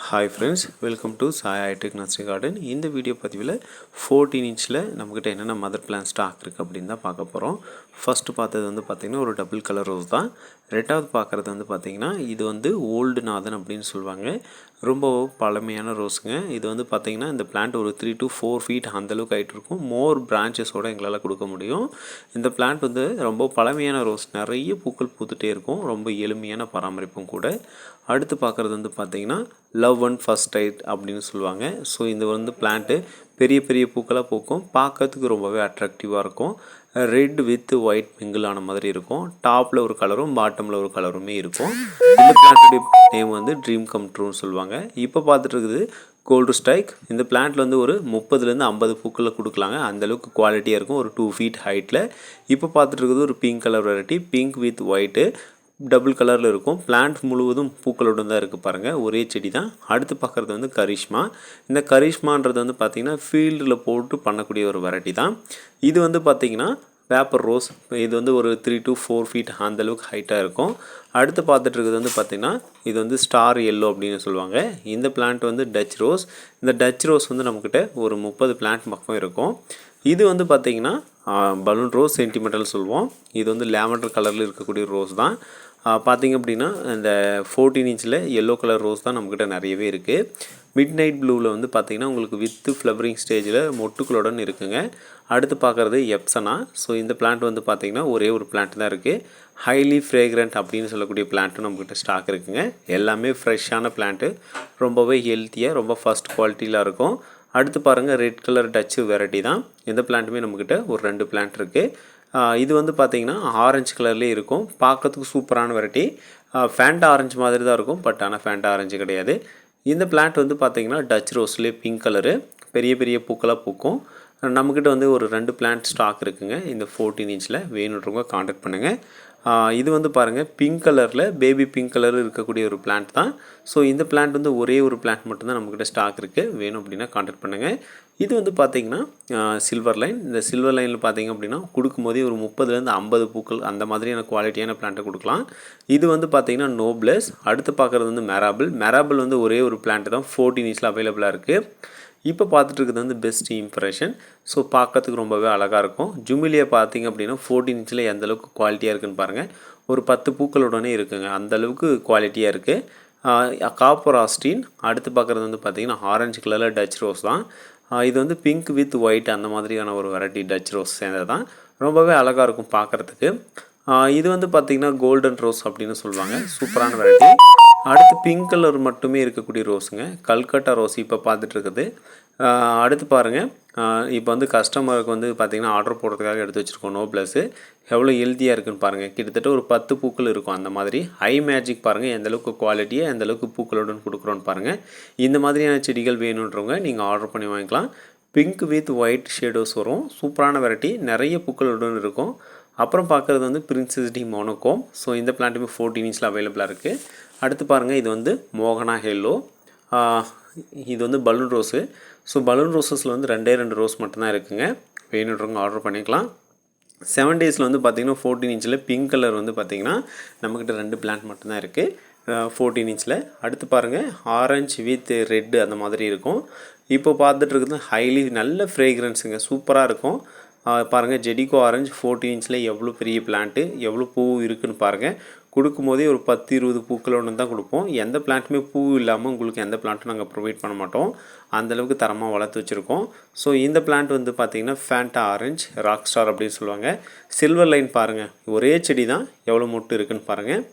Hi friends, welcome to Sai High-Tech Nursery Garden. இந்த video பதிவில் 14 இன்ச்சில் நம்மக்கிட்ட என்னென்ன மதர் பிளான் ஸ்டாக் இருக்குது அப்படின்னு தான் பார்க்க போகிறோம். ஃபஸ்ட்டு பார்த்தது வந்து பார்த்திங்கன்னா ஒரு டபுள் கலர் ரோஸ் தான். ரெண்டாவது பார்க்குறது வந்து பார்த்திங்கன்னா இது வந்து ஓல்டு நாதன் அப்படின்னு சொல்லுவாங்க. ரொம்ப பழமையான ரோஸுங்க. இது வந்து பார்த்திங்கன்னா இந்த பிளான்ட் ஒரு 3 to 4 feet அந்தளவுக்கு ஹைட் இருக்கும். மோர் பிரான்ச்சஸோடு எங்களால் கொடுக்க முடியும். இந்த பிளான்ட் வந்து ரொம்ப பழமையான ரோஸ், நிறைய பூக்கள் பூத்துட்டே இருக்கும். ரொம்ப எளிமையான பராமரிப்பும் கூட. அடுத்து பார்க்குறது வந்து பார்த்திங்கன்னா லவ் அண்ட் ஃபர்ஸ்ட் டைட் அப்படின்னு சொல்லுவாங்க. ஸோ இது வந்து பிளான்ட்டு பெரிய பெரிய பூக்களாக பூக்கும், பார்க்கறதுக்கு ரொம்பவே அட்ராக்டிவாக இருக்கும். ரெட் வித் ஒயிட் மிங்கிள் ஆன மாதிரி இருக்கும். டாப்பில் ஒரு கலரும் பாட்டமில் ஒரு கலருமே இருக்கும். இந்த பிளான்ட்டுடைய நேம் வந்து ட்ரீம் கம் ட்ரூன்னு சொல்லுவாங்க. இப்போ பார்த்துட்டு இருக்குது கோல்டு ஸ்ட்ரைக். இந்த பிளான்ட்டில் வந்து ஒரு 30லேருந்து 50 பூக்களை கொடுக்கலாங்க. அந்தளவுக்கு குவாலிட்டியாக இருக்கும், ஒரு 2 feet ஹைட்டில். இப்போ பார்த்துட்டு இருக்குது ஒரு pink colour variety, pink with white, double கலரில் இருக்கும். பிளான்ட் முழுவதும் பூக்களுடன் தான் இருக்குது பாருங்கள், ஒரே செடி தான். அடுத்து பார்க்குறது வந்து கரிஷ்மா. இந்த கரிஷ்மான்றது வந்து பார்த்திங்கன்னா ஃபீல்டில் போட்டு பண்ணக்கூடிய ஒரு வெரைட்டி தான். இது வந்து பார்த்திங்கன்னா பேப்பர் ரோஸ். இது வந்து ஒரு 3 to 4 feet அந்தளவுக்கு ஹைட்டாக இருக்கும். அடுத்து பார்த்துட்டு இருக்கிறது வந்து பார்த்திங்கன்னா இது வந்து ஸ்டார் எல்லோ அப்படின்னு சொல்லுவாங்க. இந்த பிளான்ட் வந்து டச் ரோஸ். இந்த டச் ரோஸ் வந்து நம்மக்கிட்ட ஒரு 30 பிளான்ட் பக்கம் இருக்கும். இது வந்து பார்த்திங்கன்னா பலூன் ரோஸ் சென்டிமெண்டல் சொல்லுவோம். இது வந்து லேவண்டர் கலரில் இருக்கக்கூடிய ரோஸ் தான். பார்த்திங்க அப்படின்னா இந்த 14 இன்ச்சில் எல்லோ கலர் ரோஸ் தான் நம்மக்கிட்ட நிறையவே இருக்குது. மிட் நைட் ப்ளூவில் வந்து பார்த்திங்கன்னா உங்களுக்கு வித்து ஃப்ளவரிங் ஸ்டேஜில் மொட்டுக்களுடன் இருக்குங்க. அடுத்து பார்க்குறது எப்சனா. ஸோ இந்த பிளான்ட் வந்து பார்த்திங்கன்னா ஒரே ஒரு பிளான்ட் தான் இருக்குது. ஹைலி ஃப்ரேக்ரண்ட் அப்படின்னு சொல்லக்கூடிய பிளான்ட்டும் நம்மக்கிட்ட ஸ்டாக் இருக்குங்க. எல்லாமே ஃப்ரெஷ்ஷான பிளான்ட்டு, ரொம்பவே ஹெல்த்தியாக ரொம்ப ஃபஸ்ட் குவாலிட்டியில் இருக்கும். அடுத்து பாருங்கள் ரெட் கலர் டச்சு வெரைட்டி தான். இந்த பிளான்ட்டுமே நம்மக்கிட்ட ஒரு 2 பிளான்ட் இருக்குது. இது வந்து பார்த்திங்கன்னா ஆரஞ்சு கலர்லேயே இருக்கும். பார்க்கறதுக்கு சூப்பரான வெரைட்டி. ஃபேண்டா ஆரஞ்சு மாதிரி தான் இருக்கும், பட் ஆனால் ஃபேண்டா ஆரஞ்சு கிடையாது. இந்த பிளான்ட் வந்து பார்த்திங்கன்னா டச் ரோஸ்லேயே பிங்க் கலரு, பெரிய பெரிய பூக்களாக பூக்கும். நம்மக்கிட்ட வந்து ஒரு 2 பிளான்ட் ஸ்டாக் இருக்குங்க. இந்த 14 இன்ச்சில் வேணுன்றவங்க காண்டாக்ட் பண்ணுங்கள். இது வந்து பாருங்கள் பிங்க் கலரில் பேபி பிங்க் கலர் இருக்கக்கூடிய ஒரு பிளான்ட் தான். ஸோ இந்த பிளான்ட் வந்து ஒரே ஒரு பிளான்ட் மட்டும்தான் நம்மக்கிட்ட ஸ்டாக் இருக்குது. வேணும் அப்படின்னா காண்டாக்ட் பண்ணுங்கள். இது வந்து பார்த்திங்கன்னா சில்வர் லைன். இந்த சில்வர் லைனில் பார்த்திங்க அப்படின்னா கொடுக்கும்போதே ஒரு 30லேருந்து 50 பூக்கள் அந்த மாதிரியான குவாலிட்டியான பிளான்ட்டை கொடுக்கலாம். இது வந்து பார்த்திங்கன்னா நோப்ளஸ். அடுத்து பார்க்குறது வந்து மெராபிள். மெராபிள் வந்து ஒரே ஒரு பிளான்ட் தான் 14 இன்ச்சில் அவைலபிளாக இருக்குது. இப்போ பார்த்துட்டு இருக்கிறது வந்து பெஸ்ட் இம்ப்ரெஷன். ஸோ பார்க்கறதுக்கு ரொம்பவே அழகாக இருக்கும். ஜுமிலியா பார்த்திங்க அப்படின்னா 14 இன்ச்சில் எந்தளவுக்கு குவாலிட்டியாக இருக்குதுன்னு பாருங்கள். ஒரு 10 பூக்களுடனே இருக்குங்க, அந்தளவுக்கு குவாலிட்டியாக இருக்குது. Copper Austin. அடுத்து பார்க்குறது வந்து பார்த்திங்கன்னா ஆரஞ்சு கலரில் டச் ரோஸ் தான். இது வந்து பிங்க் வித் ஒயிட் அந்த மாதிரியான ஒரு வெரைட்டி டச் ரோஸ் சேர்ந்தது தான். ரொம்பவே அழகாக இருக்கும் பார்க்குறதுக்கு. இது வந்து பார்த்திங்கன்னா கோல்டன் ரோஸ் அப்படின்னு சொல்லுவாங்க. சூப்பரான வெரைட்டி. அடுத்து பிங்க் கலர் மட்டுமே இருக்கக்கூடிய ரோஸுங்க, கல்கட்டா ரோஸ் இப்போ பார்த்துட்டு இருக்குது. அடுத்து பாருங்கள், இப்போ வந்து கஸ்டமருக்கு வந்து பார்த்திங்கன்னா ஆர்டர் போடுறதுக்காக எடுத்து வச்சுருக்கோம் நோப்ளஸ்ஸு. எவ்வளோ ஹெல்த்தியாக இருக்குதுன்னு பாருங்கள். கிட்டத்தட்ட ஒரு 10 பூக்கள் இருக்கும் அந்த மாதிரி. ஹை மேஜிக் பாருங்கள் எந்தளவுக்கு குவாலிட்டியாக எந்தளவுக்கு பூக்களுடன் கொடுக்குறோன்னு பாருங்கள். இந்த மாதிரியான செடிகள் வேணுன்றவங்க நீங்கள் ஆர்டர் பண்ணி வாங்கிக்கலாம். பிங்க் வித் ஒயிட் ஷேடோஸ் வரும். சூப்பரான வெரைட்டி, நிறைய பூக்களுடன் இருக்கும். அப்புறம் பார்க்குறது வந்து பிரின்சஸ் டி மோனோகோம். ஸோ இந்த பிளான்ட்டுமே 14 இன்ச்சில் அவைலபிளாக இருக்குது. அடுத்து பாருங்கள், இது வந்து மோகனா ஹெல்லோ. இது வந்து பலூன் ரோஸு. ஸோ பலூன் ரோஸஸில் வந்து 2 ரோஸ் மட்டும்தான் இருக்குதுங்க. வேணுன்றவங்க ஆர்டர் பண்ணிக்கலாம். 7 டேஸில் வந்து பார்த்திங்கன்னா 14 இன்ச்சில் பிங்க் கலர் வந்து பார்த்திங்கன்னா நம்மக்கிட்ட 2 பிளான்ட் மட்டும்தான் இருக்குது 14 இன்ச்சில். அடுத்து பாருங்கள் ஆரஞ்சு வித் ரெட்டு அந்த மாதிரி இருக்கும். இப்போ பார்த்துட்டு இருக்குது ஹைலி நல்ல ஃப்ரேக்ரன்ஸுங்க, சூப்பராக இருக்கும். பாருங்கள் ஜெடிகோ ஆரஞ்சு 14 இன்ச்சில் எவ்வளோ பெரிய பிளான்ட்டு, எவ்வளோ பூ இருக்குதுன்னு பாருங்கள். கொடுக்கும்போதே ஒரு 10-20 பூக்களோடு தான் கொடுப்போம். எந்த பிளான்ட்டுமே பூ இல்லாமல் உங்களுக்கு எந்த பிளான்ட்டும் நாங்கள் ப்ரொவைட் பண்ண மாட்டோம். அந்தளவுக்கு தரமாக வளர்த்து வச்சுருக்கோம். ஸோ இந்த பிளான்ட் வந்து பார்த்திங்கன்னா ஃபேண்டா ஆரஞ்சு ராக் ஸ்டார் அப்படின்னு சொல்லுவாங்க. சில்வர் லைன் பாருங்கள், ஒரே செடி தான், எவ்வளோ மொட்டு இருக்குதுன்னு பாருங்கள்.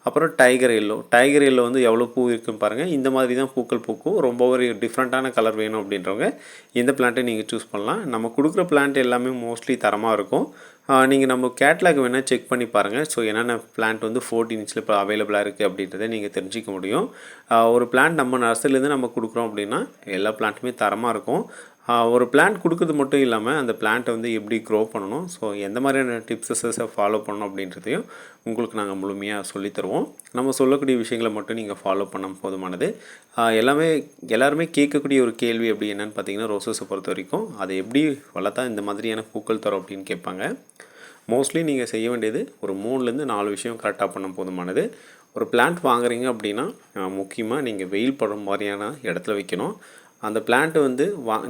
அப்புறம் டைகர் எல்லோ. டைகர் எல்லோ வந்து எவ்வளோ பூ இருக்குன்னு பாருங்கள். இந்த மாதிரி தான் பூக்கள் பூக்கும். ரொம்ப ஒரு டிஃப்ரெண்ட்டான கலர் வேணும் அப்படின்றவங்க இந்த பிளான்ட்டை நீங்கள் சூஸ் பண்ணலாம். நம்ம கொடுக்குற பிளான்ட் எல்லாமே மோஸ்ட்லி தரமாக இருக்கும். நீங்கள் நம்ம கேட்லாக் வேணால் செக் பண்ணி பாருங்கள். ஸோ என்னென்ன பிளான்ட் வந்து 14 இன்ச்சில் இப்போ அவைலபிளாக இருக்குது அப்படின்றத நீங்கள் தெரிஞ்சிக்க முடியும். ஒரு பிளான்ட் நம்ம நர்சரிலேருந்து நம்ம கொடுக்குறோம் அப்படின்னா எல்லா பிளான்ட்டுமே தரமாக இருக்கும். ஒரு பிளான்ட் கொடுக்குறது மட்டும் இல்லாமல் அந்த பிளான்ட்டை வந்து எப்படி க்ரோ பண்ணணும், ஸோ எந்த மாதிரியான டிப்ஸஸை ஃபாலோ பண்ணணும் அப்படின்றதையும் உங்களுக்கு நாங்கள் முழுமையாக சொல்லித்தருவோம். நம்ம சொல்லக்கூடிய விஷயங்களை மட்டும் நீங்கள் ஃபாலோ பண்ண போதுமானது. எல்லாருமே கேட்கக்கூடிய ஒரு கேள்வி எப்படி என்னென்னு பார்த்தீங்கன்னா, ரோசஸை பொறுத்த வரைக்கும் அதை எப்படி வளர்த்தா இந்த மாதிரியான பூக்கள் தரும் அப்படின்னு கேட்பாங்க. மோஸ்ட்லி நீங்கள் செய்ய வேண்டியது ஒரு 3லேருந்து 4 விஷயம் கரெக்டாக பண்ண போதுமானது. ஒரு பிளான்ட் வாங்குறீங்க அப்படின்னா முக்கியமாக நீங்கள் வெயில் படுற மாதிரியான இடத்துல வைக்கணும். அந்த பிளான்ட் வந்து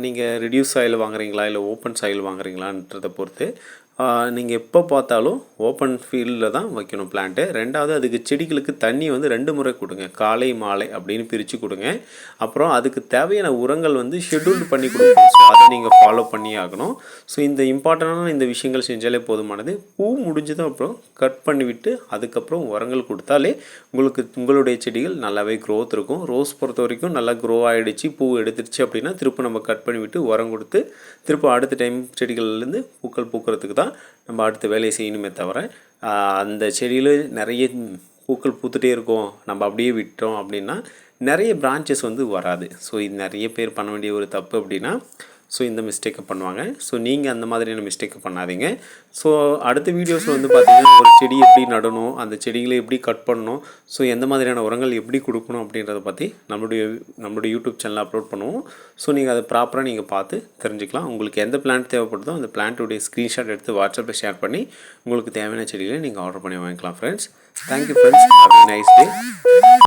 நீங்கள் ரெடியூஸ் சாயில் வாங்குறீங்களா இல்லை ஓப்பன் சாயில் வாங்குறீங்களான்றதை பொறுத்து நீங்கள் எப்போ பார்த்தாலும் ஓப்பன் ஃபீல்டில் தான் வைக்கணும் பிளான்ட்டு. ரெண்டாவது அதுக்கு செடிகளுக்கு தண்ணி வந்து 2 முறை கொடுங்க, காலை மாலை அப்படின்னு பிரித்து கொடுங்க. அப்புறம் அதுக்கு தேவையான உரங்கள் வந்து ஷெட்யூல் பண்ணி கொடுக்கணும். ஸோ அதை நீங்கள் ஃபாலோ பண்ணி ஆகணும். ஸோ இந்த இம்பார்ட்டண்டான இந்த விஷயங்கள் செஞ்சாலே போதுமானது. பூ முடிஞ்சதும் அப்புறம் கட் பண்ணிவிட்டு அதுக்கப்புறம் உரங்கள் கொடுத்தாலே உங்களுடைய செடிகள் நல்லாவே க்ரோத் இருக்கும். ரோஸ் பொறுத்த வரைக்கும் நல்லா க்ரோ ஆகிடுச்சு, பூ எடுத்துருச்சு அப்படின்னா திரும்ப நம்ம கட் பண்ணிவிட்டு உரம் கொடுத்து திரும்ப அடுத்த டைம் செடிகள்லேருந்து பூக்கள் பூக்கிறதுக்கு தான் நம்ம அடுத்த வேலையை செய்யணுமே தவிர அந்த செடியில் நிறைய பூக்கள் பூத்துட்டே இருக்கும் நம்ம அப்படியே விட்டோம் அப்படின்னா நிறைய பிரான்ச்சஸ் வந்து வராது. ஸோ இது நிறைய பேர் பண்ண வேண்டிய ஒரு தப்பு அப்படின்னா ஸோ இந்த மிஸ்டேக்கை பண்ணுவாங்க. ஸோ நீங்கள் அந்த மாதிரியான மிஸ்டேக்கை பண்ணாதீங்க. ஸோ அடுத்த வீடியோஸில் வந்து பார்த்திங்கன்னா ஒரு செடி எப்படி நடணும், அந்த செடிகளை எப்படி கட் பண்ணணும், ஸோ எந்த மாதிரியான உரங்கள் எப்படி கொடுக்கணும் அப்படின்றத பற்றி நம்மளுடைய யூடியூப் சேனலில் அப்லோட் பண்ணுவோம். ஸோ நீங்கள் அதை ப்ராப்பராக நீங்கள் பார்த்து தெரிஞ்சுக்கலாம். உங்களுக்கு எந்த பிளான்ட் தேவைப்படுதோ அந்த பிளான்ட்டுடைய ஸ்க்ரீன்ஷாட் எடுத்து வாட்ஸ்அப்பில் ஷேர் பண்ணி உங்களுக்கு தேவையான செடிகளை நீங்கள் ஆர்டர் பண்ணி வாங்கிக்கலாம் friends. Thank you friends. Have a nice day.